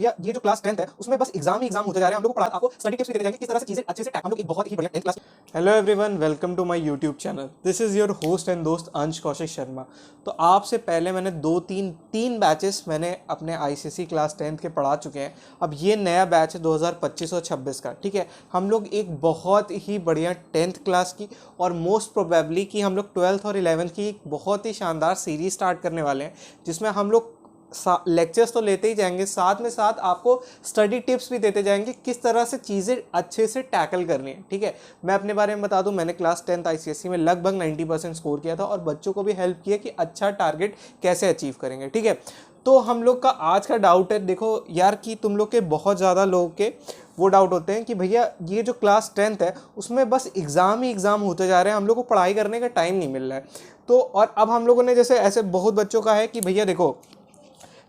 या ये जो क्लास 10th है उसमें बस एग्जाम ही एग्जाम होते जा रहे हैं। हम लोग को पढ़ा आपको स्टडी टिप्स भी देते जाएंगे किस तरह से चीजें अच्छे से हम लोग एक बहुत ही बढ़िया 10th class. Hello everyone, welcome to my YouTube channel. This is your host and दोस्त अंश कौशिक शर्मा। तो आपसे पहले मैंने तीन बैचेस मैंने अपने आईसीएसई क्लास 10th के पढ़ा चुके हैं। अब ये नया बैच है 2025 और 26 का। ठीक है, हम लोग एक बहुत ही बढ़िया 10th क्लास की और मोस्ट प्रोबेबली कि हम लोग 12th और 11th की एक बहुत ही शानदार सीरीज स्टार्ट करने वाले हैं, जिसमें हम लोग लेक्चर्स तो लेते ही जाएंगे, साथ में साथ आपको स्टडी टिप्स भी देते जाएंगे किस तरह से चीज़ें अच्छे से टैकल करनी है। ठीक है, मैं अपने बारे में बता दूं, मैंने क्लास 10th आईसीएसई में लगभग 90% स्कोर किया था और बच्चों को भी हेल्प किया कि अच्छा टारगेट कैसे अचीव करेंगे। ठीक है, तो हम लोग का आज का डाउट है, देखो यार, कि तुम लोग के बहुत ज़्यादा लोगों के वो डाउट होते हैं कि भैया ये जो क्लास 10th है उसमें बस एग्ज़ाम ही एग्ज़ाम होते जा रहे हैं, हम लोग को पढ़ाई करने का टाइम नहीं मिल रहा है। तो और अब हम लोगों ने जैसे ऐसे बहुत बच्चों का है कि भैया देखो,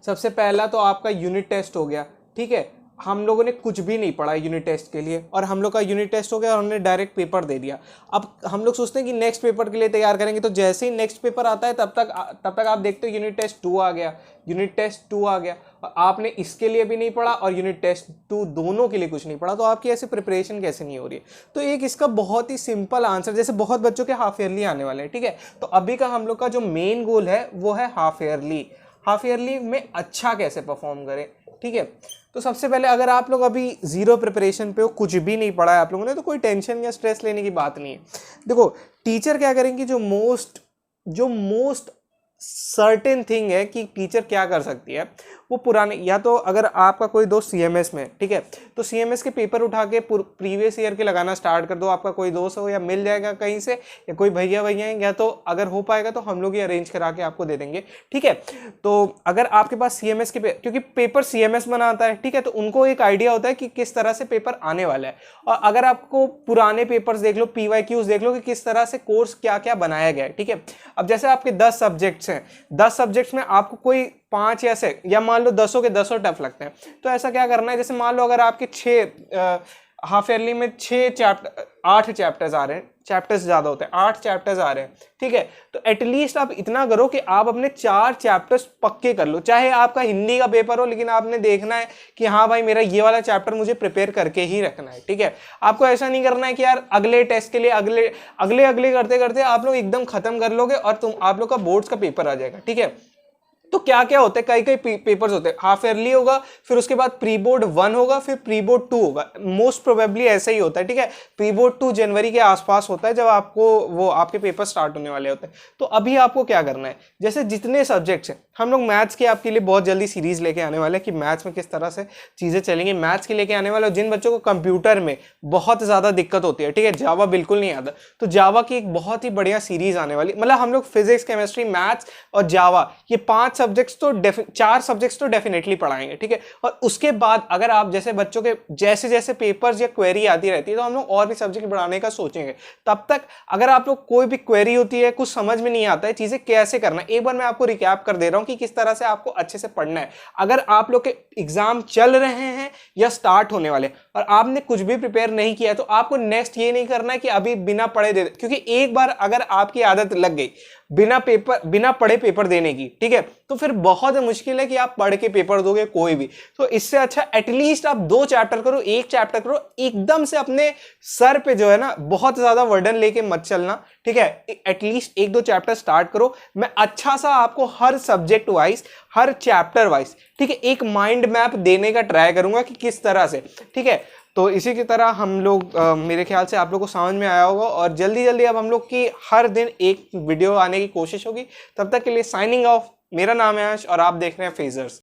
सबसे पहला तो आपका यूनिट टेस्ट हो गया। ठीक है, हम लोगों ने कुछ भी नहीं पढ़ा यूनिट टेस्ट के लिए और हम लोग का यूनिट टेस्ट हो गया और हमने डायरेक्ट पेपर दे दिया। अब हम लोग सोचते हैं कि नेक्स्ट पेपर के लिए तैयार करेंगे, तो जैसे ही नेक्स्ट पेपर आता है तब तक आप देखते हो यूनिट टेस्ट 2 आ गया, यूनिट टेस्ट 2 आ गया और आपने इसके लिए भी नहीं पढ़ा और यूनिट टेस्ट 2 दोनों के लिए कुछ नहीं पढ़ा। तो आपकी ऐसे प्रिपरेशन कैसे नहीं हो रही है? तो एक इसका बहुत ही सिंपल आंसर, जैसे बहुत बच्चों के हाफ ईयरली आने वाले हैं। ठीक है, तो अभी का हम लोग का जो मेन गोल है वो है हाफ ईयरली में अच्छा कैसे परफॉर्म करें। ठीक है, तो सबसे पहले अगर आप लोग अभी जीरो प्रिपरेशन पे हो, कुछ भी नहीं पढ़ा है आप लोगों ने, तो कोई टेंशन या स्ट्रेस लेने की बात नहीं है। देखो, टीचर क्या करेंगी, जो मोस्ट सर्टेन थिंग है कि टीचर क्या कर सकती है, वो पुराने, या तो अगर आपका कोई दोस्त सीएमएस में, ठीक है, तो सीएमएस के पेपर उठा के प्रीवियस ईयर के लगाना स्टार्ट कर दो। आपका कोई दोस्त हो या मिल जाएगा कहीं से, या कोई भैया हैं, या तो अगर हो पाएगा तो हम लोग ही अरेंज करा के आपको दे देंगे। ठीक है, तो अगर आपके पास सीएमएस के क्योंकि पेपर सीएमएस बनाता है, ठीक है, तो उनको एक आइडिया होता है कि किस तरह से पेपर आने वाला है। और अगर आपको पुराने पेपर्स देख लो, पीवाईक्यूज देख लो कि किस तरह से कोर्स क्या क्या बनाया गया है। ठीक है, अब जैसे आपके 10 सब्जेक्ट्स हैं, 10 सब्जेक्ट्स में आपको कोई 5 या मान लो 10 के 10 टफ लगते हैं, तो ऐसा क्या करना है, जैसे मान लो अगर आपके 6 हाफ ईयरली में 8 चैप्टर्स आ रहे हैं, चैप्टर्स ज्यादा होते हैं, 8 चैप्टर्स आ रहे हैं। ठीक है, तो एटलीस्ट आप इतना करो कि आप अपने 4 चैप्टर्स पक्के कर लो। चाहे आपका हिंदी का पेपर हो, लेकिन आपने देखना है कि हाँ भाई, मेरा ये वाला चैप्टर मुझे प्रिपेयर करके ही रखना है। ठीक है, आपको ऐसा नहीं करना है कि यार अगले टेस्ट के लिए अगले करते करते आप लोग एकदम खत्म कर लोगे और आप लोग का बोर्ड्स का पेपर आ जाएगा। ठीक है, तो क्या क्या होता है, कई पेपर्स होते हैं। हाफ ईयरली होगा, फिर उसके बाद प्री बोर्ड 1 होगा, फिर प्री बोर्ड 2 होगा। मोस्ट प्रोबेबली ऐसा ही होता है। ठीक है, प्री बोर्ड 2 जनवरी के आसपास होता है, जब आपको वो आपके पेपर स्टार्ट होने वाले होते हैं। तो अभी आपको क्या करना है, जैसे जितने सब्जेक्ट्स हैं, हम लोग मैथ्स के आपके लिए बहुत जल्दी सीरीज लेके आने वाले हैं कि मैथ्स में किस तरह से चीजें चलेंगी, मैथ्स के लेके आने वाले। जिन बच्चों को कंप्यूटर में बहुत ज्यादा दिक्कत होती है, ठीक है, जावा बिल्कुल नहीं आता, तो जावा की एक बहुत ही बढ़िया सीरीज आने वाली। मतलब हम लोग फिजिक्स, केमिस्ट्री, मैथ्स और जावा, ये 4 सब्जेक्ट्स तो डेफिनेटली पढ़ाएंगे। ठीक है, और उसके बाद अगर आप जैसे बच्चों के जैसे जैसे पेपर्स या क्वेरी आती रहती है, तो हम लोग और भी सब्जेक्ट बढ़ाने का सोचेंगे। तब तक अगर आप लोग कोई भी क्वेरी होती है, कुछ समझ में नहीं आता है, चीजें कैसे करना है, एक बार मैं आपको रिकैप कर दे रहा हूं कि किस तरह से आपको अच्छे से पढ़ना है। अगर आप लोग के एग्जाम चल रहे हैं या स्टार्ट होने वाले और आपने कुछ भी प्रिपेयर नहीं किया, तो आपको नेक्स्ट ये नहीं करना है कि अभी बिना पढ़े दे, क्योंकि एक बार अगर आपकी आदत लग गई बिना पढ़े पेपर देने की, ठीक है, तो फिर बहुत मुश्किल है कि आप पढ़ के पेपर दोगे कोई भी। तो इससे अच्छा एटलीस्ट आप 2 चैप्टर करो, 1 चैप्टर करो, एकदम से अपने सर पे जो है ना बहुत ज्यादा वर्डन लेके मत चलना। ठीक है, एटलीस्ट 1-2 चैप्टर स्टार्ट करो। मैं अच्छा सा आपको हर सब्जेक्ट वाइज, हर चैप्टर वाइज, ठीक है, एक माइंड मैप देने का ट्राई करूंगा कि किस तरह से। ठीक है, तो इसी की तरह हम लोग मेरे ख्याल से आप लोग को समझ में आया होगा और जल्दी जल्दी अब हम लोग की हर दिन एक वीडियो आने की कोशिश होगी। तब तक के लिए साइनिंग ऑफ। मेरा नाम है अंश और आप देख रहे हैं फेजर्स।